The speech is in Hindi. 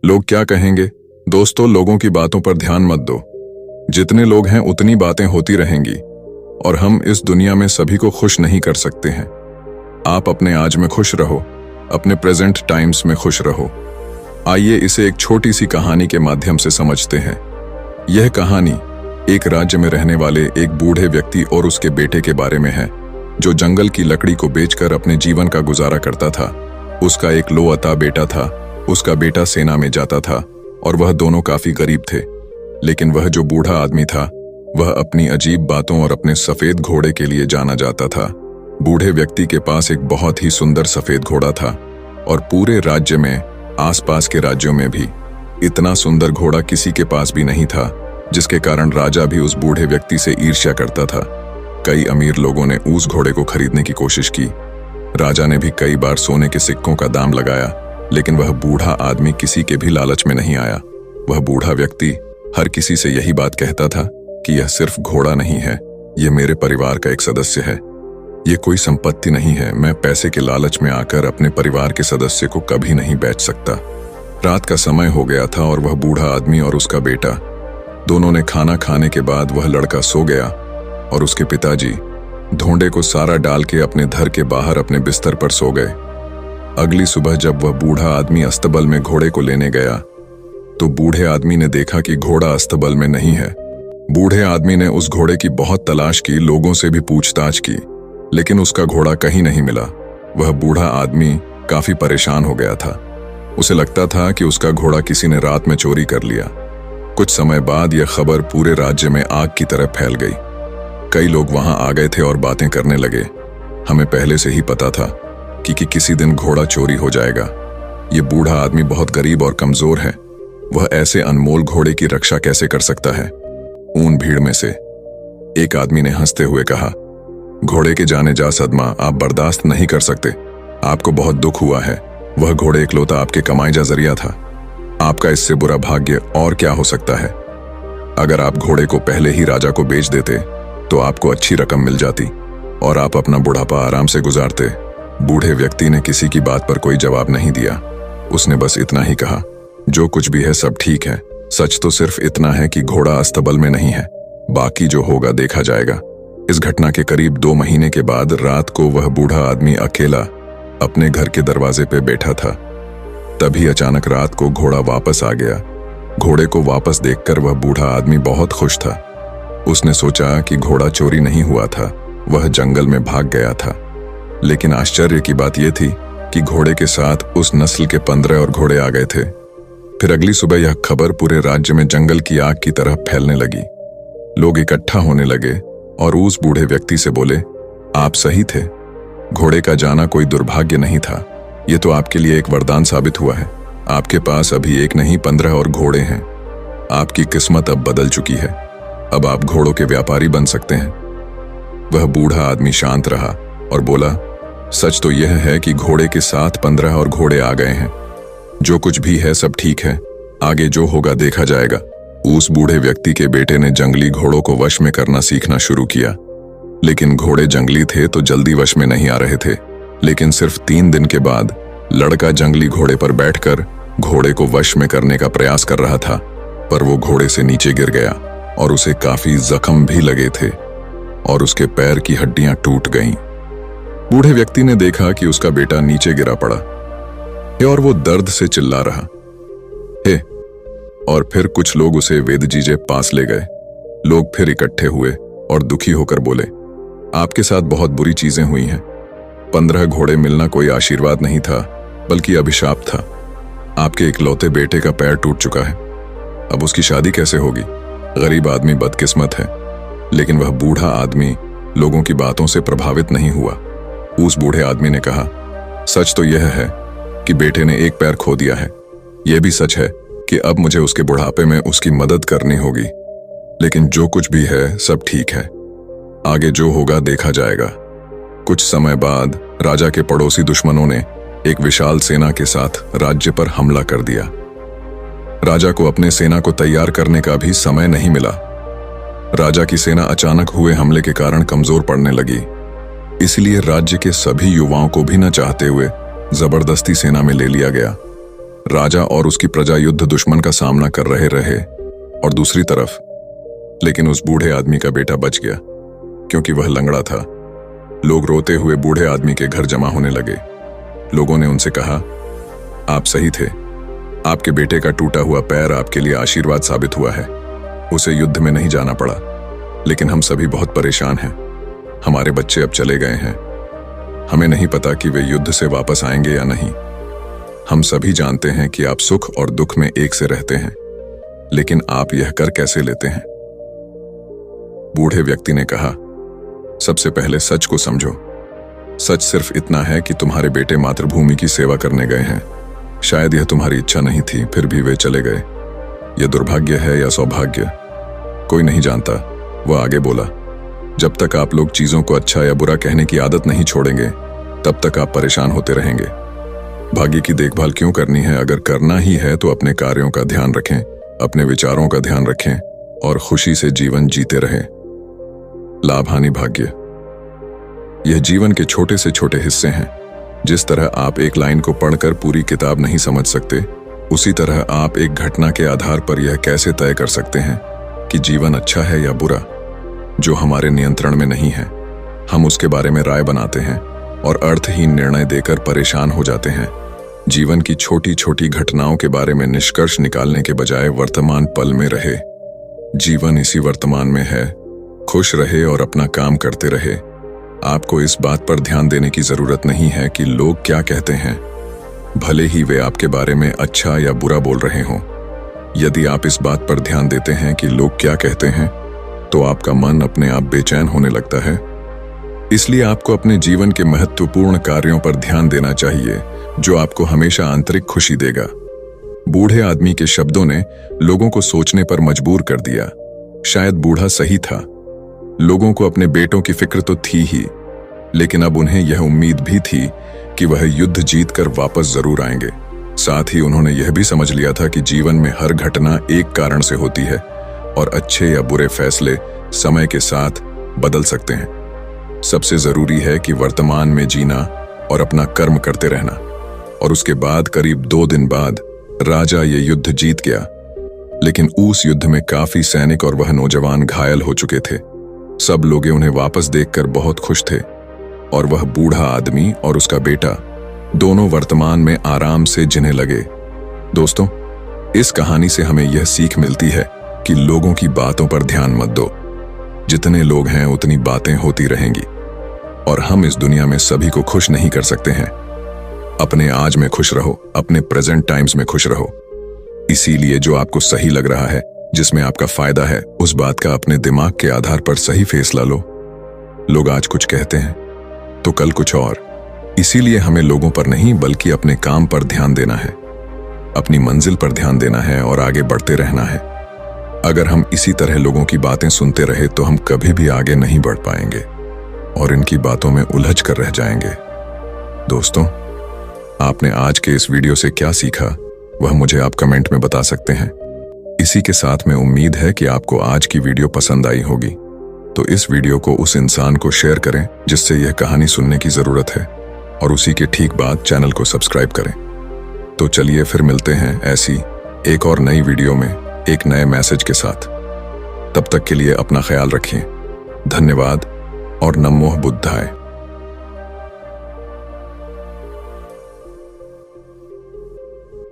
लोग क्या कहेंगे? दोस्तों, लोगों की बातों पर ध्यान मत दो। जितने लोग हैं उतनी बातें होती रहेंगी और हम इस दुनिया में सभी को खुश नहीं कर सकते हैं। आप अपने आज में खुश रहो, अपने प्रेजेंट टाइम्स में खुश रहो। आइए इसे एक छोटी सी कहानी के माध्यम से समझते हैं। यह कहानी एक राज्य में रहने वाले एक बूढ़े व्यक्ति और उसके बेटे के बारे में है, जो जंगल की लकड़ी को बेचकर अपने जीवन का गुजारा करता था। उसका एक लोअता बेटा था। उसका बेटा सेना में जाता था और वह दोनों काफी गरीब थे। लेकिन वह जो बूढ़ा आदमी था, वह अपनी अजीब बातों और अपने सफेद घोड़े के लिए जाना जाता था। बूढ़े व्यक्ति के पास एक बहुत ही सुंदर सफेद घोड़ा था और पूरे राज्य में, आसपास के राज्यों में भी इतना सुंदर घोड़ा किसी के पास भी नहीं था, जिसके कारण राजा भी उस बूढ़े व्यक्ति से ईर्ष्या करता था। कई अमीर लोगों ने उस घोड़े को खरीदने की कोशिश की। राजा ने भी कई बार सोने के सिक्कों का दाम लगाया, लेकिन वह बूढ़ा आदमी किसी के भी लालच में नहीं आया। वह बूढ़ा व्यक्ति हर किसी से यही बात कहता था कि यह सिर्फ घोड़ा नहीं है, यह मेरे परिवार का एक सदस्य है। यह कोई संपत्ति नहीं है। मैं पैसे के लालच में आकर अपने परिवार के सदस्य को कभी नहीं बेच सकता। रात का समय हो गया था और वह बूढ़ा आदमी और उसका बेटा दोनों ने खाना खाने के बाद वह लड़का सो गया और उसके पिताजी धोंडे को सारा डाल के अपने घर के बाहर अपने बिस्तर पर सो गए। अगली सुबह जब वह बूढ़ा आदमी अस्तबल में घोड़े को लेने गया, तो बूढ़े आदमी ने देखा कि घोड़ा अस्तबल में नहीं है। बूढ़े आदमी ने उस घोड़े की बहुत तलाश की, लोगों से भी पूछताछ की, लेकिन उसका घोड़ा कहीं नहीं मिला। वह बूढ़ा आदमी काफी परेशान हो गया था। उसे लगता था कि उसका घोड़ा किसी ने रात में चोरी कर लिया। कुछ समय बाद यह खबर पूरे राज्य में आग की तरह फैल गई। कई लोग वहां आ गए थे और बातें करने लगे। हमें पहले से ही पता था कि किसी दिन घोड़ा चोरी हो जाएगा। ये बूढ़ा आदमी बहुत गरीब और कमजोर है। वह ऐसे अनमोल घोड़े की रक्षा कैसे कर सकता है? ऊन भीड़ में से एक आदमी ने हंसते हुए कहा, घोड़े के जाने जा सदमा आप बर्दाश्त नहीं कर सकते। आपको बहुत दुख हुआ है। वह घोड़े इकलौता आपके कमाई जा जरिया था। आपका इससे बुरा भाग्य और क्या हो सकता है? अगर आप घोड़े को पहले ही राजा को बेच देते तो आपको अच्छी रकम मिल जाती और आप अपना बुढ़ापा आराम से गुजारते। बूढ़े व्यक्ति ने किसी की बात पर कोई जवाब नहीं दिया। उसने बस इतना ही कहा, जो कुछ भी है सब ठीक है। सच तो सिर्फ इतना है कि घोड़ा अस्तबल में नहीं है। बाकी जो होगा देखा जाएगा। इस घटना के करीब 2 महीने के बाद रात को वह बूढ़ा आदमी अकेला अपने घर के दरवाजे पे बैठा था। तभी अचानक रात को घोड़ा वापस आ गया। घोड़े को वापस देखकर वह बूढ़ा आदमी बहुत खुश था। उसने सोचा कि घोड़ा चोरी नहीं हुआ था, वह जंगल में भाग गया था। लेकिन आश्चर्य की बात यह थी कि घोड़े के साथ उस नस्ल के 15 और घोड़े आ गए थे। फिर अगली सुबह यह खबर पूरे राज्य में जंगल की आग की तरह फैलने लगी। लोग इकट्ठा होने लगे और उस बूढ़े व्यक्ति से बोले, आप सही थे। घोड़े का जाना कोई दुर्भाग्य नहीं था। यह तो आपके लिए एक वरदान साबित हुआ है। आपके पास अभी एक नहीं 15 और घोड़े हैं। आपकी किस्मत अब बदल चुकी है। अब आप घोड़ों के व्यापारी बन सकते हैं। वह बूढ़ा आदमी शांत रहा और बोला, सच तो यह है कि घोड़े के साथ 15 और घोड़े आ गए हैं। जो कुछ भी है सब ठीक है। आगे जो होगा देखा जाएगा। उस बूढ़े व्यक्ति के बेटे ने जंगली घोड़ों को वश में करना सीखना शुरू किया। लेकिन घोड़े जंगली थे तो जल्दी वश में नहीं आ रहे थे। लेकिन सिर्फ 3 दिन के बाद लड़का जंगली घोड़े पर बैठकर घोड़े को वश में करने का प्रयास कर रहा था, पर वो घोड़े से नीचे गिर गया और उसे काफी जख्म भी लगे थे और उसके पैर की हड्डियां टूट गईं। बूढ़े व्यक्ति ने देखा कि उसका बेटा नीचे गिरा पड़ा है और वो दर्द से चिल्ला रहा है। और फिर कुछ लोग उसे वेदजी के पास ले गए। लोग फिर इकट्ठे हुए और दुखी होकर बोले, आपके साथ बहुत बुरी चीजें हुई हैं। 15 घोड़े मिलना कोई आशीर्वाद नहीं था, बल्कि अभिशाप था। आपके इकलौते बेटे का पैर टूट चुका है। अब उसकी शादी कैसे होगी? गरीब आदमी बदकिस्मत है। लेकिन वह बूढ़ा आदमी लोगों की बातों से प्रभावित नहीं हुआ। उस बूढ़े आदमी ने कहा, सच तो यह है कि बेटे ने एक पैर खो दिया है। यह भी सच है कि अब मुझे उसके बुढ़ापे में उसकी मदद करनी होगी। लेकिन जो कुछ भी है सब ठीक है। आगे जो होगा देखा जाएगा। कुछ समय बाद राजा के पड़ोसी दुश्मनों ने एक विशाल सेना के साथ राज्य पर हमला कर दिया। राजा को अपने सेना को तैयार करने का भी समय नहीं मिला। राजा की सेना अचानक हुए हमले के कारण कमजोर पड़ने लगी। इसलिए राज्य के सभी युवाओं को भी न चाहते हुए जबरदस्ती सेना में ले लिया गया। राजा और उसकी प्रजा युद्ध दुश्मन का सामना कर रहे और दूसरी तरफ लेकिन उस बूढ़े आदमी का बेटा बच गया क्योंकि वह लंगड़ा था। लोग रोते हुए बूढ़े आदमी के घर जमा होने लगे। लोगों ने उनसे कहा, आप सही थे, आपके बेटे का टूटा हुआ पैर आपके लिए आशीर्वाद साबित हुआ है। उसे युद्ध में नहीं जाना पड़ा, लेकिन हम सभी बहुत परेशान हैं। हमारे बच्चे अब चले गए हैं। हमें नहीं पता कि वे युद्ध से वापस आएंगे या नहीं। हम सभी जानते हैं कि आप सुख और दुख में एक से रहते हैं, लेकिन आप यह कर कैसे लेते हैं? बूढ़े व्यक्ति ने कहा, सबसे पहले सच को समझो। सच सिर्फ इतना है कि तुम्हारे बेटे मातृभूमि की सेवा करने गए हैं। शायद यह तुम्हारी इच्छा नहीं थी, फिर भी वे चले गए। यह दुर्भाग्य है या सौभाग्य, कोई नहीं जानता। वह आगे बोला, जब तक आप लोग चीजों को अच्छा या बुरा कहने की आदत नहीं छोड़ेंगे, तब तक आप परेशान होते रहेंगे। भाग्य की देखभाल क्यों करनी है? अगर करना ही है तो अपने कार्यों का ध्यान रखें, अपने विचारों का ध्यान रखें और खुशी से जीवन जीते रहें। लाभ हानि भाग्य, यह जीवन के छोटे से छोटे हिस्से हैं। जिस तरह आप एक लाइन को पढ़कर पूरी किताब नहीं समझ सकते, उसी तरह आप एक घटना के आधार पर यह कैसे तय कर सकते हैं कि जीवन अच्छा है या बुरा, जो हमारे नियंत्रण में नहीं है। हम उसके बारे में राय बनाते हैं और अर्थहीन निर्णय देकर परेशान हो जाते हैं। जीवन की छोटी छोटी घटनाओं के बारे में निष्कर्ष निकालने के बजाय वर्तमान पल में रहे। जीवन इसी वर्तमान में है। खुश रहे और अपना काम करते रहे। आपको इस बात पर ध्यान देने की जरूरत नहीं है कि लोग क्या कहते हैं, भले ही वे आपके बारे में अच्छा या बुरा बोल रहे हों। यदि आप इस बात पर ध्यान देते हैं कि लोग क्या कहते हैं, तो आपका मन अपने आप बेचैन होने लगता है। इसलिए आपको अपने जीवन के महत्वपूर्ण कार्यों पर ध्यान देना चाहिए, जो आपको हमेशा आंतरिक खुशी देगा। बूढ़े आदमी के शब्दों ने लोगों को सोचने पर मजबूर कर दिया। शायद बूढ़ा सही था। लोगों को अपने बेटों की फिक्र तो थी ही, लेकिन अब उन्हें यह उम्मीद भी थी कि वह युद्ध जीतकर वापस जरूर आएंगे। साथ ही उन्होंने यह भी समझ लिया था कि जीवन में हर घटना एक कारण से होती है और अच्छे या बुरे फैसले समय के साथ बदल सकते हैं। सबसे जरूरी है कि वर्तमान में जीना और अपना कर्म करते रहना। और उसके बाद करीब 2 दिन बाद राजा ये युद्ध जीत गया, लेकिन उस युद्ध में काफी सैनिक और वह नौजवान घायल हो चुके थे। सब लोग उन्हें वापस देखकर बहुत खुश थे और वह बूढ़ा आदमी और उसका बेटा दोनों वर्तमान में आराम से जीने लगे। दोस्तों, इस कहानी से हमें यह सीख मिलती है कि लोगों की बातों पर ध्यान मत दो। जितने लोग हैं उतनी बातें होती रहेंगी और हम इस दुनिया में सभी को खुश नहीं कर सकते हैं। अपने आज में खुश रहो, अपने प्रेजेंट टाइम्स में खुश रहो। इसीलिए जो आपको सही लग रहा है, जिसमें आपका फायदा है, उस बात का अपने दिमाग के आधार पर सही फैसला लो। लोग आज कुछ कहते हैं तो कल कुछ और। इसीलिए हमें लोगों पर नहीं बल्कि अपने काम पर ध्यान देना है, अपनी मंजिल पर ध्यान देना है और आगे बढ़ते रहना है। अगर हम इसी तरह लोगों की बातें सुनते रहे तो हम कभी भी आगे नहीं बढ़ पाएंगे और इनकी बातों में उलझ कर रह जाएंगे। दोस्तों, आपने आज के इस वीडियो से क्या सीखा, वह मुझे आप कमेंट में बता सकते हैं। इसी के साथ में उम्मीद है कि आपको आज की वीडियो पसंद आई होगी, तो इस वीडियो को उस इंसान को शेयर करें जिससे यह कहानी सुनने की जरूरत है और उसी के ठीक बाद चैनल को सब्सक्राइब करें। तो चलिए फिर मिलते हैं ऐसी एक और नई वीडियो में एक नए मैसेज के साथ। तब तक के लिए अपना ख्याल रखिए। धन्यवाद और नमो बुद्धाय।